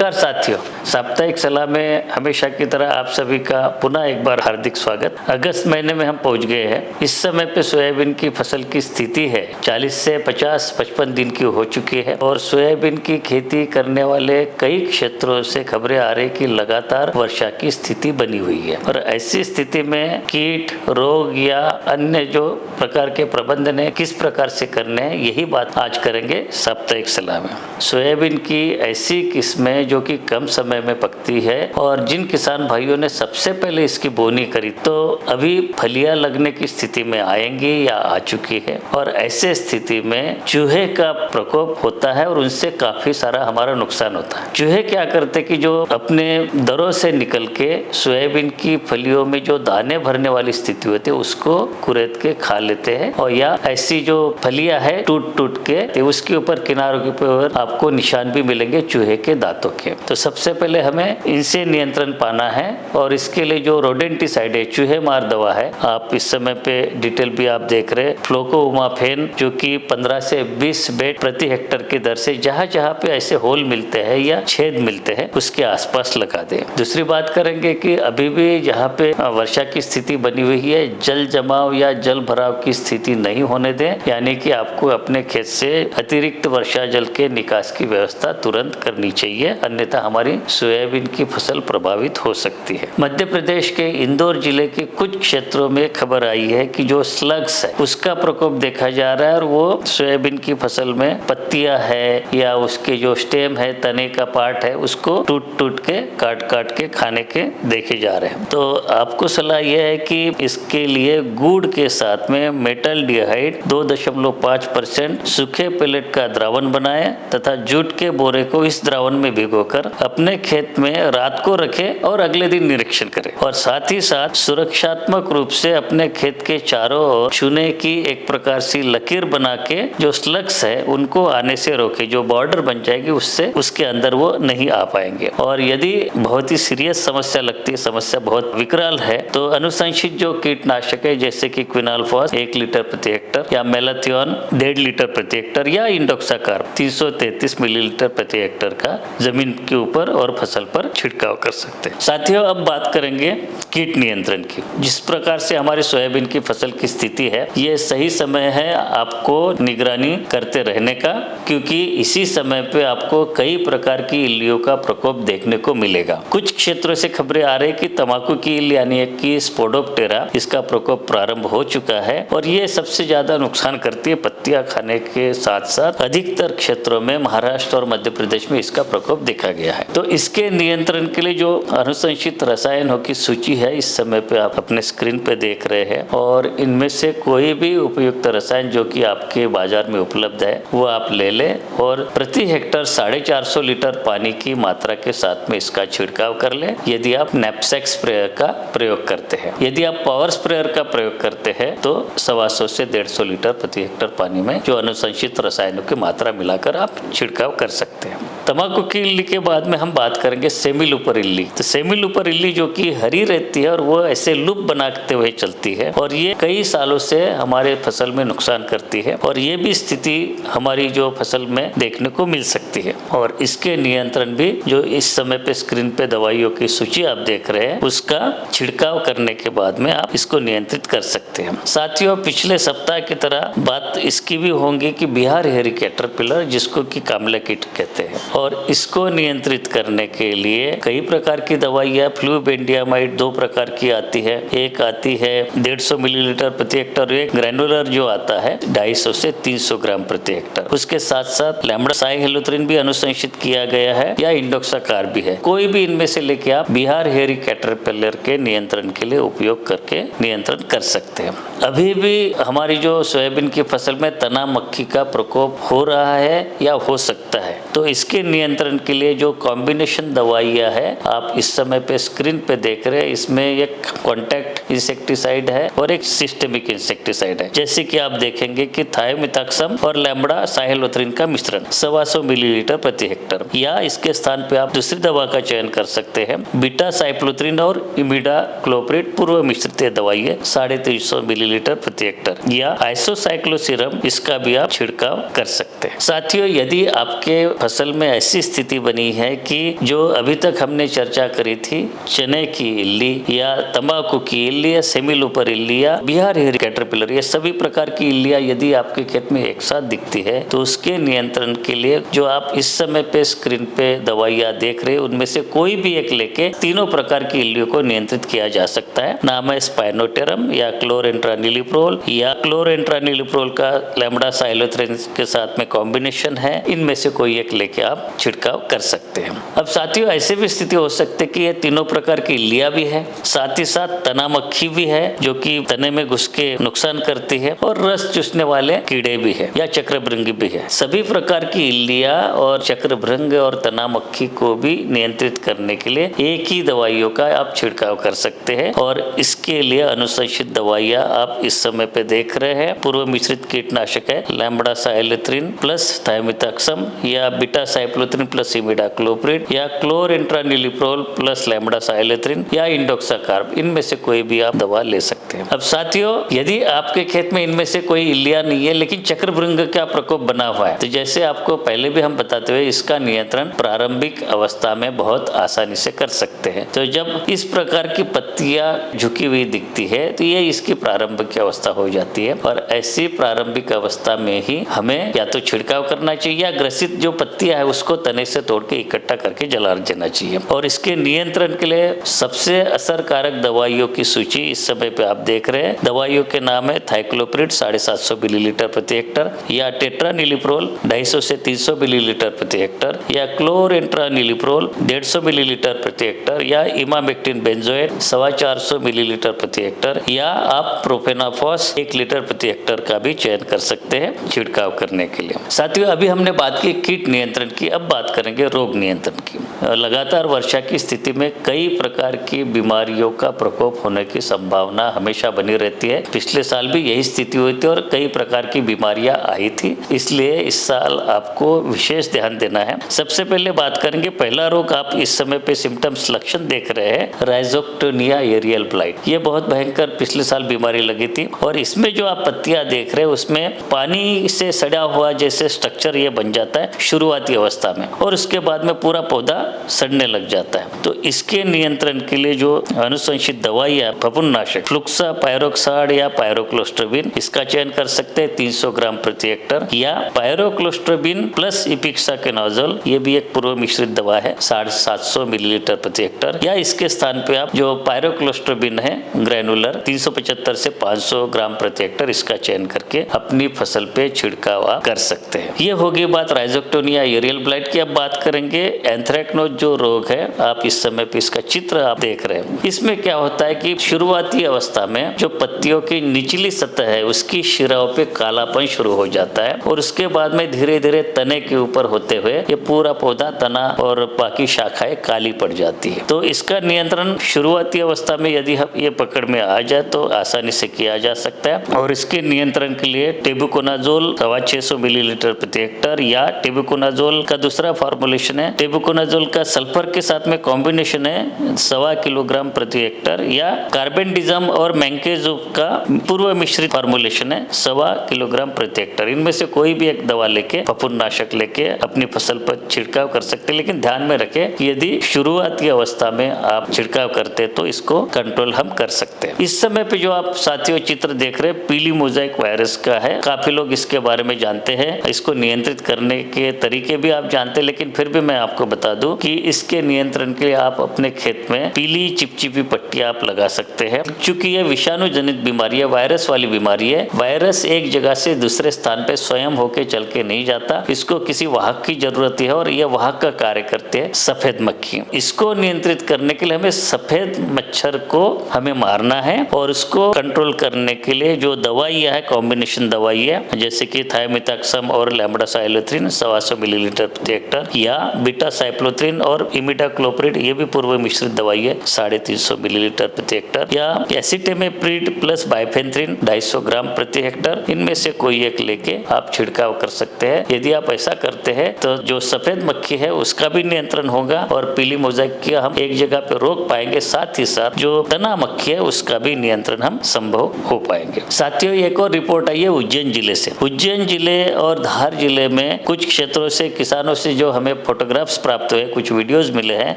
नमस्कार साथियों, साप्ताहिक सलाह में हमेशा की तरह आप सभी का पुनः एक बार हार्दिक स्वागत। अगस्त महीने में हम पहुंच गए हैं। इस समय पे सोयाबीन की फसल की स्थिति है 40 से 50-55 दिन की हो चुकी है और सोयाबीन की खेती करने वाले कई क्षेत्रों से खबरें आ रही कि लगातार वर्षा की स्थिति बनी हुई है और ऐसी स्थिति में कीट, रोग या अन्य जो प्रकार के प्रबंधन है किस प्रकार से करने हैं, यही बात आज करेंगे साप्ताहिक सलाह में। सोयाबीन की ऐसी किस्में जो कि कम समय में पकती है और जिन किसान भाइयों ने सबसे पहले इसकी बोनी करी तो अभी फलियां लगने की स्थिति में आएंगी या आ चुकी है और ऐसे स्थिति में चूहे का प्रकोप होता है और उनसे काफी सारा हमारा नुकसान होता है। चूहे क्या करते कि जो अपने दरों से निकल के सोयाबीन की फलियों में जो दाने भरने वाली स्थिति होती है उसको कुरेद के खा लेते हैं और या ऐसी जो फलियां है टूट टूट के उसके ऊपर किनारों के ऊपर आपको निशान भी मिलेंगे चूहे के दांतों के। तो सबसे पहले हमें इनसे नियंत्रण पाना है और इसके लिए जो रोडेंटिसाइड है, चूहे मार दवा है, आप इस समय पे डिटेल भी आप देख रहे हैं, फ्लोकोउमाफेन जो कि 15 से 20 बेड प्रति हेक्टर की दर से जहां जहां पे ऐसे होल मिलते हैं या छेद मिलते हैं उसके आसपास लगा दें। दूसरी बात करेंगे कि अभी भी जहाँ पे वर्षा की स्थिति बनी हुई है, जल जमाव या जल भराव की स्थिति नहीं होने दें, यानी कि आपको अपने खेत से अतिरिक्त वर्षा जल के निकास की व्यवस्था तुरंत करनी चाहिए, अन्यथा हमारी सोयाबीन की फसल प्रभावित हो सकती है। मध्य प्रदेश के इंदौर जिले के कुछ क्षेत्रों में खबर आई है कि जो स्लग्स है उसका प्रकोप देखा जा रहा है और वो सोयाबीन की फसल में पत्तियां है या उसके जो स्टेम है, तने का पार्ट है, उसको टूट टूट के काट काट के खाने के देखे जा रहे हैं। तो आपको सलाह यह है कि इसके लिए गुड़ के साथ में मेटल्डिहाइड 2.5% सूखे पेलेट का द्रावण बनाएं तथा जूट के बोरे को इस द्रावण में भिगोकर अपने खेत में रात को रखें और अगले दिन निरीक्षण करें और साथ ही साथ सुरक्षात्मक रूप से अपने खेत के चारों ओर चूने की एक प्रकार से लकीर बना के जो स्लग्स है उनको आने से रोके, जो बॉर्डर बन जाएगी उससे उसके अंदर वो नहीं आ पाएंगे। और यदि बहुत ही सीरियस समस्या लगती है, समस्या बहुत विकराल है, तो अनुशंसित जो कीटनाशक है जैसे कि क्विनाल्फॉस 1 लीटर प्रति हेक्टर या मेलाथियोन 1.5 लीटर प्रति हेक्टर या इंडोक्साकार्ब 333 मिलीलीटर प्रति हेक्टर का जमीन के ऊपर और फसल पर छिड़काव कर सकते हैं। साथियों, अब बात करेंगे कीट नियंत्रण की। जिस प्रकार से हमारी सोयाबीन की फसल की स्थिति है, ये सही समय है आपको निगरानी करते रहने का, क्योंकि इसी समय पे आपको कई प्रकार की इल्लियों का प्रकोप देखने को मिलेगा। कुछ क्षेत्रों से खबरें आ रही कि तंबाकू की इल्ली यानी कि स्पोडोप्टेरा, इसका प्रकोप प्रारंभ हो चुका है और ये सबसे ज्यादा नुकसान करती है पत्तियां खाने के साथ साथ अधिकतर क्षेत्रों में महाराष्ट्र और मध्य प्रदेश में इसका प्रकोप देखा गया है। तो इसके नियंत्रण के लिए जो अनुशंसित रसायनों की सूची है इस समय पे आप अपने स्क्रीन पे देख रहे हैं और इनमें से कोई भी उपयुक्त रसायन जो कि आपके बाजार में उपलब्ध है वो आप ले लें और प्रति हेक्टर 450 लीटर पानी की मात्रा के साथ में इसका छिड़काव कर लें यदि आप नैपसेक स्प्रेयर का प्रयोग करते हैं। यदि आप पावर स्प्रेयर का प्रयोग करते हैं तो 125 से 150 लीटर प्रति हेक्टर पानी में जो अनुशंसित रसायनों की मात्रा मिलाकर आप छिड़काव कर सकते हैं। तंबाकू की इल्ली के बाद में हम बात करेंगे सेमी-लूपर इल्ली। तो सेमी-लूपर इल्ली जो कि हरी रहती है और वो ऐसे लूप बनाते हुए चलती है और ये कई सालों से हमारे फसल में नुकसान करती है और ये भी स्थिति हमारी जो फसल में देखने को मिल सकती है और इसके नियंत्रण भी जो इस समय पे स्क्रीन पे दवाइयों की सूची आप देख रहे हैं उसका छिड़काव करने के बाद में आप इसको नियंत्रित कर सकते हैं। साथियों, पिछले सप्ताह की तरह बात इसकी भी होंगी कि बिहार हेरी कैटरपिलर, जिसको कि कामला कीट कहते हैं, और इसको नियंत्रित करने के लिए कई प्रकार की दवाइयाँ, फ्लूबेंडियामाइड 2 प्रकार की आती है। एक आती है 150 मिलीलीटर प्रति हेक्टर, एक ग्रैनुलर जो आता है 250 से 300 ग्राम प्रति हेक्टर। उसके साथ साथ लैम्बडा साइहेलोथ्रिन भी अनुशंसित किया गया है या इंडोक्साकार्ब भी है। कोई भी इनमें से लेके आप बिहार हेरी कैटरपिलर के नियंत्रण के लिए उपयोग करके नियंत्रण कर सकते हैं। अभी भी हमारी जो सोयाबीन की फसल में तना मक्खी का प्रकोप हो रहा है या हो सकता है, तो इसके नियंत्रण के लिए जो कॉम्बिनेशन दवाइयाँ है आप इस समय पे स्क्रीन पे देख रहे हैं, इसमें एक कॉन्टैक्ट इंसेक्टिसाइड है और एक सिस्टेमिक इंसेक्टिसाइड है। जैसे कि आप देखेंगे कि थायोमिथाक्सम और लैम्बडा साइहेलोथ्रिन का मिश्रण 125 मिलीलीटर प्रति हेक्टर, या इसके स्थान पे आप दूसरी दवा का चयन कर सकते हैं, बीटा साइक्लोथ्रिन और इमिडाक्लोप्रिड पूर्व मिश्रित दवाई है 350 मिलीलीटर प्रति हेक्टर, या आइसोसाइक्लोसिरम, इसका भी आप छिड़काव कर सकते हैं। साथियों, यदि आपके फसल में ऐसी स्थिति बनी है कि जो अभी तक हमने चर्चा करी थी, चने की इल्ली या तंबाकू की इल्ली या सेमिलूपर इल्ली या बिहार हेयर कैटरपिलर, ये सभी प्रकार की इल्लियां यदि आपके खेत में एक साथ दिखती है तो उसके नियंत्रण के लिए जो आप इस समय पे स्क्रीन पे दवाइयां देख रहे हैं उनमें से कोई भी एक लेके तीनों प्रकार की इल्लियों को नियंत्रित किया जा सकता है। नाम है स्पाइनोटेरम या क्लोरेंट्रानिलिप्रोल या क्लोरेंट्रानिलिप्रोल का लैम्ब्डासाइलोथ्रिन के साथ में कॉम्बिनेशन है। इनमें से कोई एक लेके आप छिड़काव कर सकते हैं। अब साथियों, ऐसे भी स्थिति हो सकती है कि ये तीनों प्रकार की इल्लियां भी है, साथ ही साथ तना मक्खी भी है जो कि तने में घुस के नुकसान करती है, और रस चूसने वाले कीड़े भी है या चक्रभृंगी भी है। सभी प्रकार की इल्लियां और चक्रभृंग और तना मक्खी को भी नियंत्रित करने के लिए एक ही दवाइयों का आप छिड़काव कर सकते हैं, और इसके लिए अनुशंसित दवाइयां आप इस समय पे देख रहे हैं। पूर्व मिश्रित कीटनाशक है लैम्ब्डासाइलोथ्रिन प्लस थाइमिथाक्सम या बीटासाइक्लोथ्रिन प्लस इमिडाक्लोप्रिड या क्लोरेंट्रानिलिप्रोल प्लस लैम्ब्डासाइलोथ्रिन या इंडोक्साकार्ब, इनमें से कोई भी आप दवा ले सकते हैं। अब साथियों, यदि आपके खेत में इनमें से कोई इल्लियां नहीं है लेकिन चक्रभृंग का प्रकोप बना हुआ है, तो जैसे आपको पहले भी हम बताते हुए इसका नियंत्रण प्रारंभिक अवस्था में बहुत आसानी से कर सकते हैं। तो जब इस प्रकार की पत्तियां झुकी हुई दिखती है तो ये इसकी प्रारंभिक अवस्था हो जाती है, और ऐसी प्रारंभिक अवस्था में ही हमें या तो छिड़काव करना चाहिए या ग्रसित जो पत्तियां है उसको तने से तोड़ के इकट्ठा करके जला देना चाहिए। और इसके नियंत्रण के लिए सबसे असरकारक दवाइयों की सूची इस समय पे आप देख रहे हैं। दवाइयों के नाम है थाइक्लोप्रिड 750 मिलीलीटर प्रति हेक्टर या टेट्रानिलिप्रोल 250 से 300 मिलीलीटर प्रति हेक्टर या क्लोरेंट्रानिलिप्रोल 150 मिलीलीटर प्रति हेक्टर या इमामेक्टिन बेंजोएट 450 मिलीलीटर प्रति हेक्टर या आप प्रोफेनाफॉस 1 लीटर प्रति हेक्टर का भी चयन कर सकते हैं छिड़काव करने के लिए। साथियों, अभी हमने बात की कीट नियंत्रण की, अब बात करेंगे रोग नियंत्रण की। लगातार वर्षा की स्थिति में कई प्रकार की बीमारियों का प्रकोप होने की संभावना हमेशा बनी रहती है। पिछले साल भी यही स्थिति हुई थी और कई प्रकार की बीमारियां आई थी, इसलिए इस साल आपको विशेष ध्यान देना है। सबसे पहले बात करेंगे, पहला रोग आप इस समय पे सिम्टम्स लक्षण देख रहे हैं, राइजोक्टोनिया एरियल ब्लाइट। ये बहुत भयंकर पिछले साल बीमारी लगी थी, और इसमें जो आप पत्तियां देख रहे हैं उसमें पानी से सड़ा हुआ जैसे स्ट्रक्चर ये बन जाता है शुरुआती अवस्था में, और उसके बाद में पूरा पौधा सड़ने लग जाता है। तो इसके नियंत्रण के लिए जो अनुशंसित दवाई है फफूंदनाशक फ्लुक्सा पायरोक्साड या पायरोक्लोस्ट्रोबिन, इसका चयन कर सकते हैं 300 ग्राम प्रति हेक्टर, या पायरोक्लोस्ट्रोबिन प्लस इपिक्साकेनाजोल, ये भी एक पूर्व मिश्रित दवा है 750 मिलीलीटर प्रति हेक्टर, या इसके स्थान पे आप जो पायरोक्लोस्ट्रोबिन है ग्रैनुलर 375 से 500 ग्राम प्रति हेक्टर, इसका चयन करके अपनी फसल पे छिड़काव कर सकते हैं। ये होगी बात राइजोक्टोनिया एरियल ब्लाइट की। अब बात करेंगे एंथ्रेक्नोज जो रोग है, आप इस समय पे इसका चित्र आप देख रहे हैं। इसमें क्या होता है कि शुरुआती अवस्था में जो पत्तियों की निचली सतह है उसकी शिराओं पे कालापन शुरू हो जाता है, और उसके बाद में धीरे धीरे तने के ऊपर होते हुए ये पूरा पौधा, तना और बाकी शाखाएं काली पड़ जाती है। तो इसका नियंत्रण शुरुआती अवस्था में यदि ये पकड़ में आ जाए तो आसानी से किया जा सकता है, और इसके नियंत्रण के लिए टेबुकोनाजोल 650 मिलीलीटर प्रति हेक्टर या टेबुकोनाजोल का दूसरा फॉर्मुलेशन है टेबुकोनाजोल का सल्फर के साथ में कॉम्बिनेशन है 1.25 किलोग्राम प्रति हेक्टर, या कार्बेंडिजम और मैंकेजोब का पूर्व मिश्रित फॉर्मुलेशन है 1.25 किलोग्राम प्रति हेक्टर। इनमें से कोई भी एक दवा लेके फफूंदनाशक लेके अपनी फसल पर छिड़काव कर सकते हैं, लेकिन ध्यान में रखें कि यदि शुरुआती अवस्था में आप छिड़काव करते तो इसको कंट्रोल हम कर सकते हैं। इस समय पे जो आप साथियों चित्र देख रहे हैं पीली मोजाइक वायरस का है। काफी लोग इसके बारे में जानते हैं, इसको नियंत्रित करने के तरीके भी आप जानते हैं, लेकिन फिर भी मैं आपको बता दूं कि इसके नियंत्रण के लिए आप अपने खेत में पीली चिपचिपी पट्टियां आप लगा सकते हैं। क्योंकि यह विषाणु जनित बीमारी है, वायरस वाली बीमारी है। वायरस एक जगह से दूसरे स्थान पे स्वयं होके चल के नहीं जाता, इसको किसी वाहक की जरूरत है, और यह वाहक का कार्य करते हैं सफेद मक्खी। इसको नियंत्रित करने के लिए हमें सफेद मच्छर को हमें मारना है, और उसको कंट्रोल करने के लिए जो दवाइयां है कॉम्बिनेशन दवाई है, जैसे कि थाइमिथाक्सम और लैम्ब्डासाइलोथ्रिन 125 मिलीलीटर प्रति हेक्टर या बीटासाइक्लोथ्रिन बाइफेंथ्रिन और इमिडाक्लोप्रिड, ये भी पूर्व मिश्रित दवाई है 350 मिलीलीटर प्रति हेक्टर, या एसिटेमेप्रिड प्लस बाइफेंथ्रिन 250 ग्राम प्रति हेक्टर, इनमें से कोई एक लेके आप छिड़काव कर सकते हैं। यदि आप ऐसा करते हैं तो जो सफेद मक्खी है उसका भी नियंत्रण होगा और पीली मोज़ेक की हम एक जगह पे रोक पाएंगे, साथ ही साथ जो तना मक्खी है उसका भी नियंत्रण हम संभव हो पाएंगे। साथियों, एक और रिपोर्ट आई है उज्जैन जिले से। उज्जैन जिले और धार जिले में कुछ क्षेत्रों से किसानों से जो हमें फोटोग्राफ्स प्राप्त हुए, कुछ वीडियोस मिले हैं,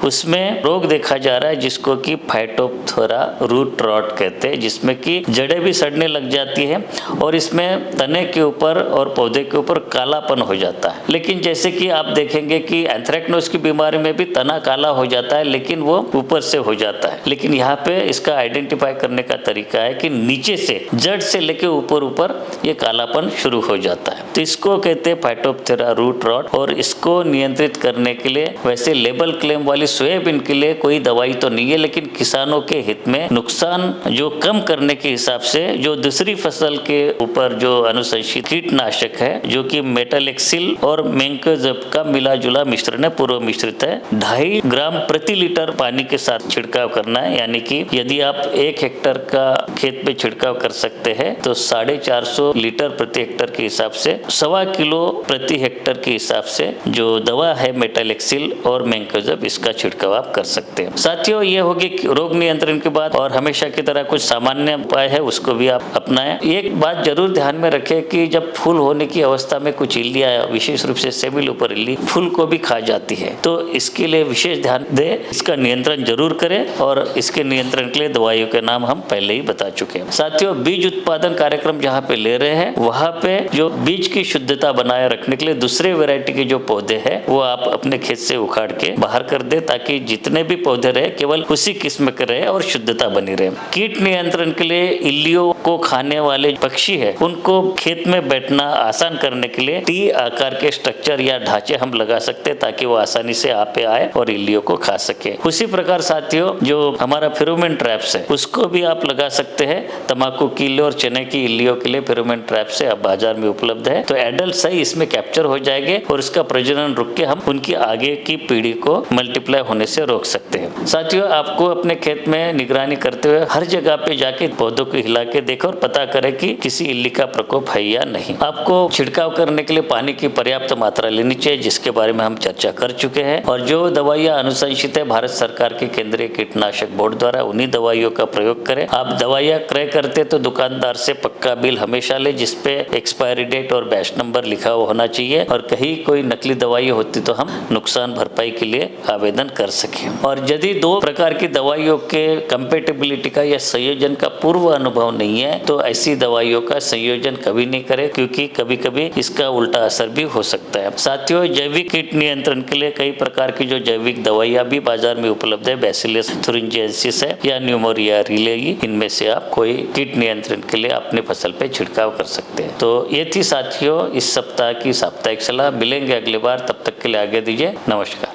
उसमें रोग देखा जा रहा है जिसको कि फाइटोप्थोरा रूट रॉट कहते हैं, जिसमें कि जड़ें भी सड़ने लग जाती है और इसमें तने के ऊपर और पौधे के ऊपर कालापन हो जाता है। लेकिन जैसे कि आप देखेंगे कि एंथ्रेक्नोज की बीमारी में भी तना काला हो जाता है, लेकिन वो ऊपर से हो जाता है। लेकिन यहाँ पे इसका आइडेंटिफाई करने का तरीका है कि नीचे से, जड़ से लेके ऊपर ये कालापन शुरू हो जाता है। तो इसको कहते हैं फाइटोप्थोरा रूट रॉट, और इसको नियंत्रित करने के लिए वैसे लेबल क्लेम वाली सोयाबीन के लिए कोई दवाई तो नहीं है, लेकिन किसानों के हित में नुकसान जो कम करने के हिसाब से जो दूसरी फसल के ऊपर जो अनुशंसित कीटनाशक है, जो कि मेटालेक्सिल और मैंकोजेब का मिला जुला मिश्रण है, पूर्व मिश्रित है, 2.5 ग्राम प्रति लीटर पानी के साथ छिड़काव करना है। यानी कि यदि आप 1 हेक्टर का खेत पे छिड़काव कर सकते हैं तो 450 लीटर प्रति हेक्टर के हिसाब से 1.25 किलो प्रति हेक्टर के हिसाब से जो दवा है मेटालेक्सिल और मैंकोजेब, इसका छिड़काव आप कर सकते हैं। साथियों, ये होगी रोग नियंत्रण की बात, और हमेशा की तरह कुछ सामान्य उपाय है उसको भी आप अपनाएं। एक बात जरूर ध्यान में रखें कि जब फूल होने की अवस्था में कुछ इल्लियां, विशेष रूप से सेमिलुपर इल्ली, फूल को भी खा जाती है, तो इसके लिए विशेष ध्यान दें, इसका नियंत्रण जरूर करें, और इसके नियंत्रण के लिए दवाइयों के नाम हम पहले ही बता चुके हैं। साथियों, बीज उत्पादन कार्यक्रम जहाँ पे ले रहे हैं वहाँ पे जो बीज की शुद्धता बनाए रखने के लिए दूसरे वैरायटी के जो पौधे हैं वो आप अपने खेत से उखाड़ के बाहर कर दे, ताकि जितने भी पौधे रहे केवल उसी किस्म के रहे और शुद्धता बनी रहे। कीट नियंत्रण के लिए इल्लियों को खाने वाले पक्षी है उनको खेत में बैठना आसान करने के लिए टी आकार के स्ट्रक्चर या ढांचे हम लगा सकते हैं, ताकि वो आसानी से आप पे आए और इल्लियों को खा सके। उसी प्रकार साथियों, जो हमारा फेरोमोन ट्रैप्स है उसको भी आप लगा सकते हैं। तंबाकू की इल्ली और चने की इल्लियों के लिए फेरोमोन ट्रैप से अब बाजार में उपलब्ध है, तो एडल्ट सही इसमें कैप्चर हो जाएंगे और इसका प्रजनन रुक के हम उनकी आगे की पीढ़ी को मल्टीप्लाई होने से रोक सकते हैं। साथियों, आपको अपने खेत में निगरानी करते हुए हर जगह पे जाके पौधों को हिला के देखो और पता करें कि किसी इल्ली का प्रकोप है या नहीं। आपको छिड़काव करने के लिए पानी की पर्याप्त मात्रा लेनी चाहिए, जिसके बारे में हम चर्चा कर चुके हैं, और जो दवाइयाँ अनुशंसित है भारत सरकार के केंद्रीय कीटनाशक बोर्ड द्वारा, उन्हीं दवाइयों का प्रयोग करें। आप दवाइयाँ क्रय करते तो दुकानदार से पक्का बिल हमेशा ले, जिसपे एक्सपायरी डेट और बैच नंबर लिखा हुआ होना चाहिए, और कहीं कोई नकली दवाई होती तो हम नुकसान भरपाई के लिए आवेदन कर सके। और यदि 2 प्रकार की दवाइयों के कंपेटेबिलिटी का या संयोजन का पूर्व अनुभव नहीं है तो ऐसी दवाइयों का संयोजन कभी नहीं करें, क्योंकि कभी कभी इसका उल्टा असर भी हो सकता है। साथियों, जैविक कीट नियंत्रण के लिए कई प्रकार की जो जैविक दवाइयाँ भी बाजार में उपलब्ध है, बैसिलस थुरिंजिएंसिस है या न्यूमोरिया रिलेई, इनमें से आप कोई कीट नियंत्रण के लिए अपने फसल पे छिड़काव कर सकते हैं। तो ये थी साथियों इस सप्ताह की साप्ताहिक सलाह। मिलेंगे अगली बार, तब तक के लिए आगे दीजिए, नमस्कार।